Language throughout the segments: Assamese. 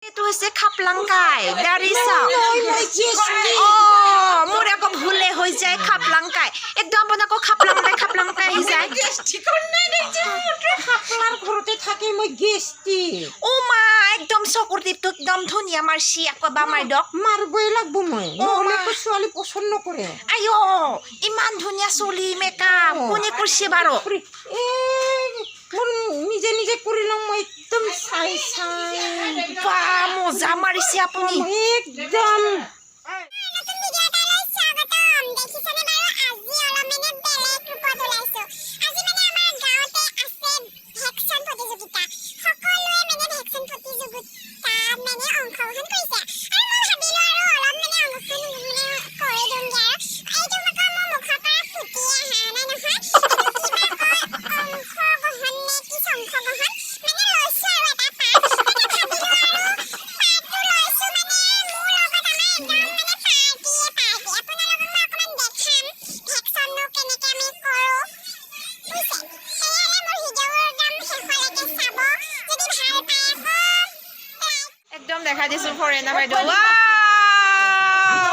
Itu হৈছে খাপলাংকাই dari চাওক মোৰ আকৌ ভুলে হৈ যায় খাপলাংকাই একদম আপোনাক খাপলাংকাই আহি যায় খাপলাৰ ঘৰতে থাকি মই গেষ্টি ও মা একদম চকুৰ টিপটো একদম ধুনীয়া মাৰছি আকৌ বা মাৰ দক মাৰবই লাগব মই নহ'লে ছোৱালী পচন্দ নকৰে আইও ইমান ধুনীয়া চুলি মেকআপ কোনে কৰিছে বাৰু মোৰ নিজে নিজে কৰি লওঁ মই একদম চাই বা মজা মাৰিছে আপুনি একদম একদম দেখা দিছো ফৰেনা বাইদেউ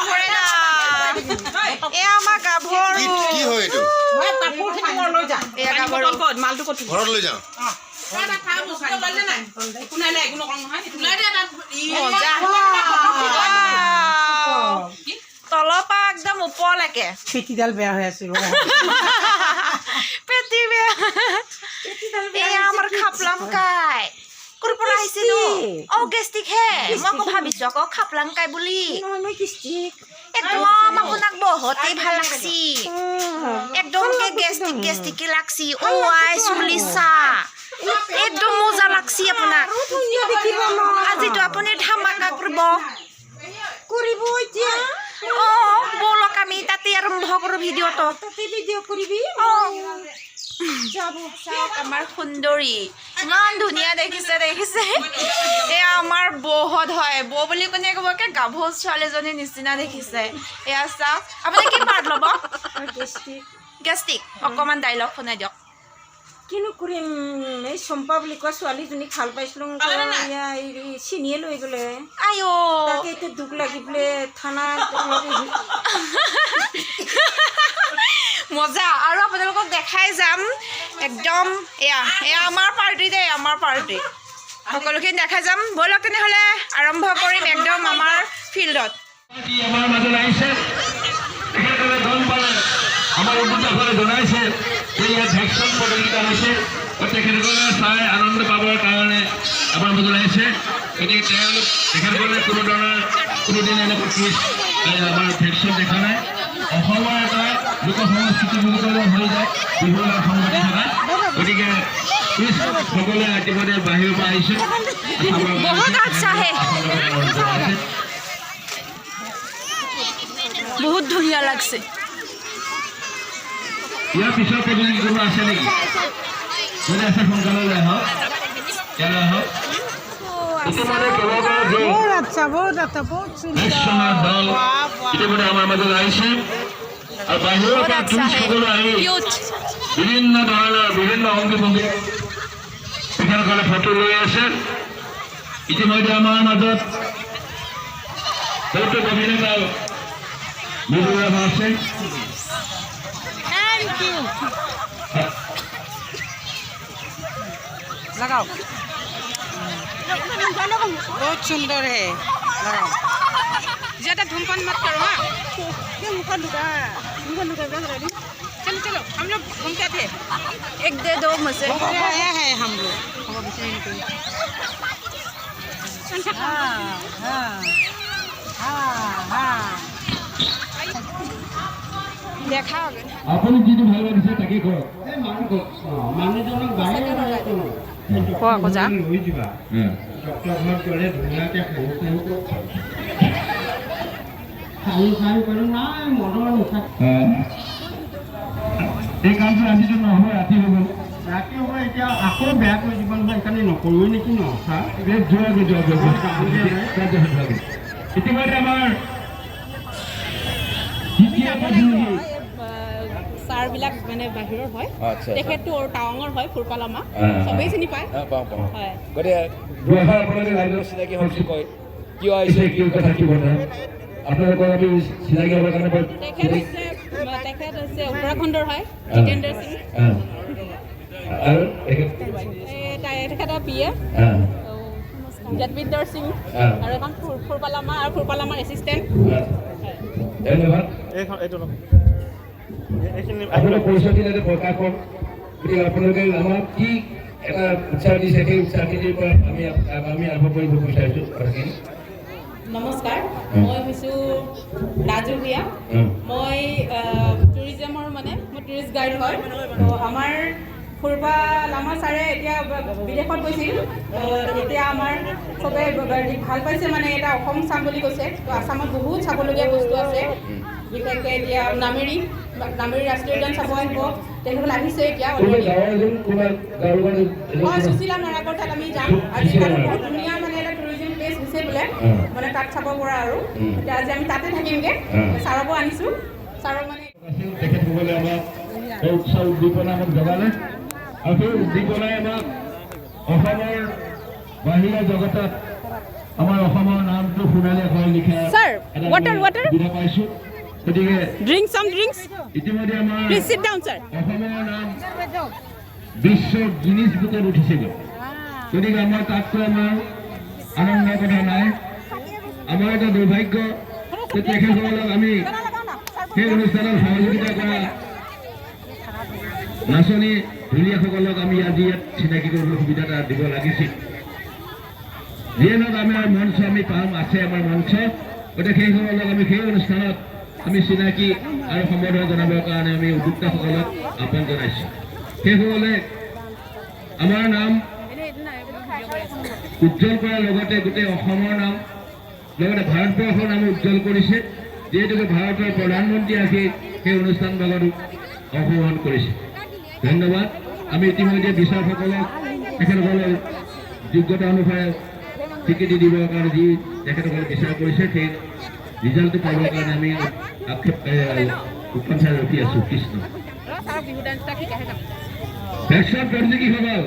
ফৰেনা এ আমাৰ গাভৰু কি হয় এইটো মই কাপোৰ খিনি মই লৈ যাম এ গাভৰু মালটো ক'ত ঘৰত লৈ যাওঁ তলৰ পৰা একদম ওপৰলৈকে পেটিডাল বেয়া হৈ আছিল পেটি বেয়া এয়া আমাৰ খাপলাংকাই ক'ৰ পৰা আহিছিলো গেষ্টিক হে মই আকৌ ভাবিছো আকৌ খাপলাংকাই বুলি মই গেষ্টিক একদম আপোনাক বহুতেই ভাল লাগছি একদম গেষ্টিক লাগছি ও আই চুলি চা একদম মজা লাগছি আপোনাক আজিতো আপুনি ধামাকা কৰিব এতিয়া বলক আমি তাতে আৰম্ভ কৰোঁ ভিডিঅ'টো তাতে ভিডিঅ' কৰিবি চাওক আমাৰ সুন্দৰী ইমান ধুনীয়া দেখিছে এয়া আমাৰ বৌহঁত হয় বৌ বুলি কোনে ক'ব গাভৰু ছোৱালীজনীৰ নিচিনা দেখিছে এয়া চাওক আপুনি কি পাৰ্ট ল'ব গেষ্টিক অকণমান ডাইলগ শুনাই দিয়ক কিনো কৰিম এই চম্পা বুলি কোৱা ছোৱালীজনীক ভাল পাইছিলোঁ চিনিয়ে লৈ গ'লে আইও তাকে এতিয়া দুখ লাগি পেলাই থানাত মজা আৰু আপোনালোকক দেখাই যাম একদম এয়া আমাৰ পাৰ্টি দেই আমাৰ পাৰ্টি সকলোখিনি দেখাই যাম ব'লক তেনেহ'লে আৰম্ভ কৰিম একদম আমাৰ ফিল্ডত আমাৰ মাজত আহিছে তেখেতসকলে গম পালে আমাৰ উন্নতসকলে জনাইছে যে ইয়াত ভেকচিন প্ৰতিযোগিতা হৈছে তেখেতসকলে চাই আনন্দ পাবৰ কাৰণে আমাৰ মাজত আহিছে গতিকে তেখেতসকলে কোনো ধৰণৰ কোনোদিন এনেকুৱা কুইজ আমাৰ ভেকচিন দেখা নাই অসমৰ এটা লোক সংস্কৃতি বুলি ক'লে হৈ যায় বিহুৰ সংগতি থকা গতিকে কুইজ সকলোৱে ইতিমধ্যে বাহিৰৰ পৰা আহিছে বহুত ধুনীয়া লাগছে ইয়াৰ পিছৰ প্ৰতিযোগী কোনো আছে নেকি যদি আছে সোনকালে আহক ইয়ালৈ আহক ইতিমধ্যে কেইবাটাও দল ইতিমধ্যে আমাৰ মাজত আহিছে আৰু বাহিৰৰ পৰা টুৰিষ্টসকলে আহি বিভিন্ন ধৰণৰ বিভিন্ন অংগী ভংগী তেখেতসকলে ফটো লৈ আছে ইতিমধ্যে আমাৰ মাজত বহুতো অভিনেতা বিজয় আছে लगाओ बहुत सुंदर है लगाओ ज्यादा धूमपान मत करो हाँ क्या मुखा लुका चलो चलो हम लोग घूमते थे एक दे दो मुझे आया है हम लोग দেখা আপুনি যিটো ভাল লাগিছে তাকে কৰক মানুহজনক বাহিৰ কোৱা আকৌ যা লৈ যাবা ডক্টৰ ঘৰত গ'লে ধুনীয়াকৈ খাই কৰি নাই মনৰ নিশা এই কামটো আজিতো নহ'ব ৰাতি হৈ গ'ল ৰাতি হ'ব এতিয়া আকৌ বেয়া কৰি দিব নহয় সেইকাৰণে নকৰোঁৱে নেকি ন ছাৰ ইতিমধ্যে আমাৰ দ্বিতীয় প্ৰতিযোগী ছাৰবিলাক মানে বাহিৰৰ হয় আচ্ছা তেখেতটো টাৱাঙৰ হয় ফুৰপালামা অঁ। চবেই চিনি পায় পাওঁ পাওঁ হয় গতিকে দুআষাৰ আপোনালোকে ৰাইজৰ চিনাকি হ'ল বুলি কয় কিয় আহিছে কি কথা কি বৰ্তমান আপোনালোকৰ আমি চিনাকি হ'বৰ কাৰণে তেখেত হৈছে উত্তৰাখণ্ডৰ হয় জিতেন্দ্ৰ সিং আৰু তেখেতৰ পিয়ে জতবিন্দৰ সিং আৰু এখন ফুৰপালামা আৰু ফুৰপালামাৰ এছিষ্টেণ্ট ধন্যবাদ আপোনাৰ পৰিচয় দিলে প্ৰকাশ কৰক গতিকে আপোনালোকে আমাক কি এটা উৎসাহ দিছে সেই উৎসাহখিনিৰ পৰা আমি আৰম্ভ কৰিব বিচাৰিছোঁ কথাখিনি নমস্কাৰ মই হৈছোঁ ৰাজু ভূঞা মই টুৰিজমৰ মানে মই টুৰিষ্ট গাইড হয় তো আমাৰ ফুৰপালামা ছাৰে এতিয়া বিদেশত গৈছিল এতিয়া আমাৰ চবে ভাল পাইছে মানে এটা অসম চাম বুলি কৈছে তো আসামত বহুত চাবলগীয়া বস্তু আছে বিশেষকৈ এতিয়া নামেৰি ৰাষ্ট্ৰীয় উদ্যান চাব আহিব তেখেতসকল আহিছে এতিয়া হয় সুশীলা নৰাকৰ তাত আমি যাম আজি তাত বহুত ধুনীয়া মানে এটা টুৰিজিম প্লেচ হৈছে বোলে মানে তাত চাব পৰা আৰু এতিয়া আজি আমি তাতে থাকিমগৈ ছাৰকো আনিছোঁ ছাৰক মানে তেখেতসকলে আমাক এই উৎসাহ উদ্দীপনা আমাক জগালে আৰু সেই উদ্দীপনাই আমাক অসমৰ বাহিৰা জগতত আমাৰ অসমৰ নামটো সোণালী আখৰে লিখা Sir, water. সুবিধা পাইছোঁ গতিকে ড্ৰিংক চাম ড্ৰিংকছ ইতিমধ্যে আমাৰ প্লিজ চিট ডাউন ছাৰ অসমৰ নাম বিশ্ব গিনিজ বুকত উঠিছেগৈ গতিকে আমাৰ তাতকৈ আমাৰ আনন্দৰ কথা নাই আমাৰ এটা দুৰ্ভাগ্য যে তেখেতসকলক আমি সেই অনুষ্ঠানত সহযোগিতা কৰা নাচনী ঢুলীয়াসকলক আমি আজি ইয়াত চিনাকি কৰিবলৈ সুবিধা এটা দিব লাগিছিল যিয়ে নহওক আমাৰ মঞ্চ আমি পাম আছে আমাৰ মঞ্চ গতিকে সেইসকলক আমি সেই অনুষ্ঠানত আমি চিনাকি আৰু সম্বৰ্ধনা জনাবৰ কাৰণে আমি উদ্যোক্তাসকলক আহ্বান জনাইছোঁ সেইসকলে আমাৰ নাম উজ্জ্বল কৰাৰ লগতে গোটেই অসমৰ নাম লগতে ভাৰতবৰ্ষৰ নাম উজ্জ্বল কৰিছে যিহেতুকে ভাৰতৰ প্ৰধানমন্ত্ৰী আহি সেই অনুষ্ঠানভাগত অংশগ্ৰহণ কৰিছে ধন্যবাদ আমি ইতিমধ্যে বিচাৰকসকলক তেখেতসকলৰ যোগ্যতা অনুসাৰে স্বীকৃতি দিবৰ কাৰণে যি তেখেতসকলে বিচাৰ কৰিছে সেই ৰিজাল্টটো পাবৰ কাৰণে আমি উৎকণ্ঠাৰে ৰখি আছোঁ কৃষ্ণ ভেকচিন প্ৰতিযোগীসকল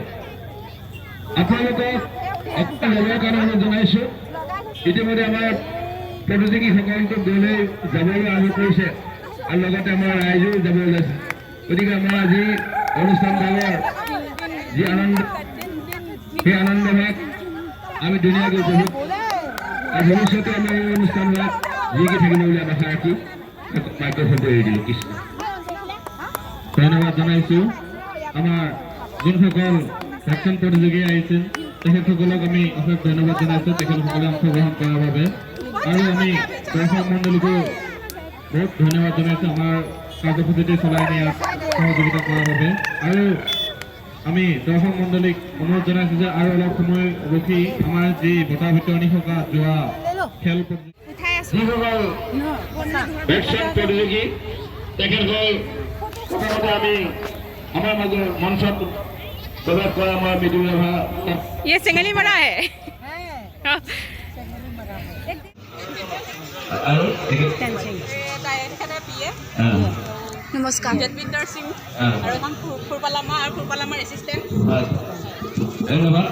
আপোনালোকক অকল ল'বৰ কাৰণে অনুৰোধ জনাইছোঁ ইতিমধ্যে আমাৰ প্ৰতিযোগীসকলটো গ'লে যাবলৈ আৰম্ভ কৰিছে আৰু লগতে আমাৰ ৰাইজেও যাব ওলাইছে গতিকে আমাৰ আজি অনুষ্ঠানভাগৰ যি আনন্দ সেই আনন্দভাগ আমি ধুনীয়াকৈ উপভোগ আৰু ভৱিষ্যতে আমাৰ এই অনুষ্ঠানভাগ জিকি থাকিব বুলি আশা ৰাখি মাইক্ৰফোনটো এৰি দিলোঁ কৃষ্ণ ধন্যবাদ জনাইছোঁ আমাৰ যোনসকল ভেকচিন প্ৰতিযোগী আহিছিল তেখেতসকলক আমি অশেষ ধন্যবাদ জনাইছোঁ তেখেতসকলে অংশগ্ৰহণ কৰাৰ বাবে আৰু আমি দৰ্শক মণ্ডলীকো বহুত ধন্যবাদ জনাইছোঁ আমাৰ কাৰ্যসূচীটো চলাই নিয়াত সহযোগিতা কৰাৰ বাবে আৰু আমি দৰ্শক মণ্ডলীক অনুৰোধ জনাইছোঁ যে আৰু অলপ সময় ৰখি আমাৰ যি বঁটা বিতৰণী সভা যোৱা খেল যিসকল ভেকচিন প্ৰতিযোগী তেখেতসকল প্ৰথমতে আমি আমাৰ মাজৰ মঞ্চত প্ৰৱেশ কৰা আমাৰ মৃদুল ৰাভা ये सिंगली मरा है আৰু নমস্কাৰ জতবিন্দৰ সিং আৰু এখন ফুৰপালামা আৰু ফুৰপালামাৰ এছিষ্টেণ্ট ধন্যবাদ